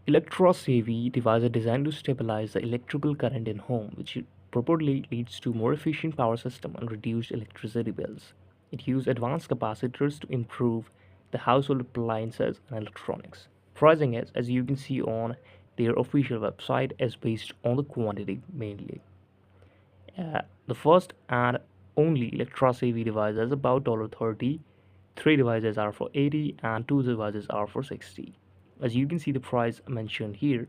Electrosavvy device are designed to stabilize the electrical current in home, which purportedly leads to more efficient power system and reduced electricity bills. It uses advanced capacitors to improve the household appliances and electronics. Pricing is, as you can see on their official website, is based on the quantity mainly. The first and only Electrasavvy device is about $30. Three devices are for 80 and two devices are for 60. As you can see the price mentioned here,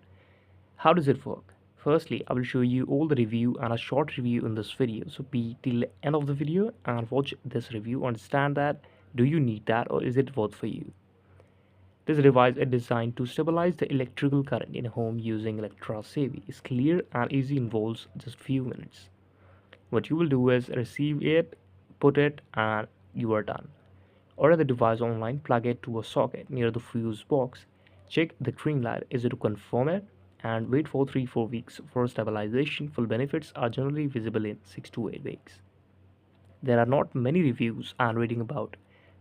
how does it work? Firstly, I will show you all the review and a short review in this video. So be till the end of the video and watch this review. Understand that do you need that or is it worth for you? This device is designed to stabilize the electrical current in a home using Electrasavvy. It's clear and easy, involves just few minutes. What you will do is receive it, put it, and you are done. Order the device online, plug it to a socket near the fuse box, check the green light is it to confirm it, and wait for 3-4 weeks for stabilization. Full benefits are generally visible in 6 to 8 weeks. There are not many reviews and reading about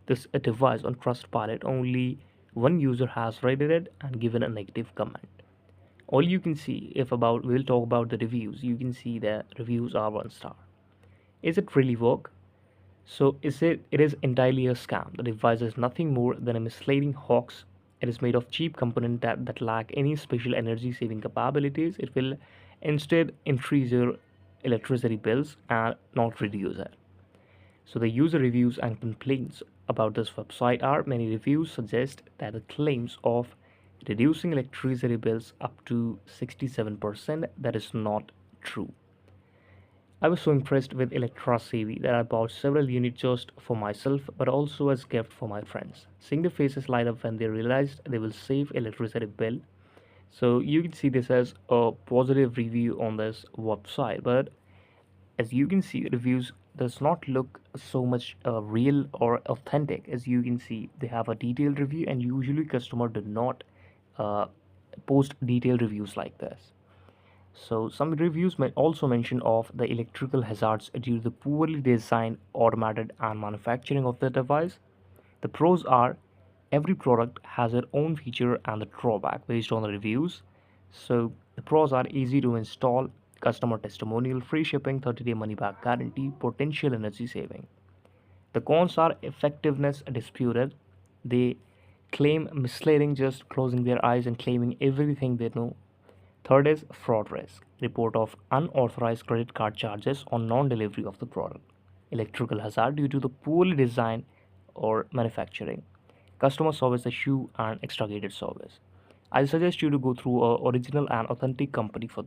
this device on Trustpilot. Only one user has rated it and given a negative comment. All you can see, if about we'll talk about the reviews, you can see the reviews are 1 star. Is it really work? So it is entirely a scam. The device is nothing more than a misleading hoax. It is made of cheap components that lack any special energy saving capabilities. It will instead increase your electricity bills and not reduce it. So the user reviews and complaints about this website are many reviews suggest that the claims of reducing electricity bills up to 67% that is not true. I was so impressed with Electrasavvy that I bought several units just for myself but also as gift for my friends. Seeing their faces light up when they realized they will save electricity bill. So you can see this as a positive review on this website, but as you can see reviews does not look so much real or authentic. As you can see they have a detailed review and usually customer do not uh, post detailed reviews like this. So some reviews may also mention of the electrical hazards due to the poorly designed, automated and manufacturing of the device. The pros are every product has its own feature and the drawback based on the reviews. So the pros are easy to install, customer testimonial, free shipping, 30-day money back guarantee, potential energy saving. The cons are effectiveness disputed. They claim misleading, just closing their eyes and claiming everything they know. Third is fraud risk. Report of unauthorized credit card charges on non-delivery of the product. Electrical hazard due to the poorly design or manufacturing. Customer service issue and extragated service. I suggest you to go through a original and authentic company for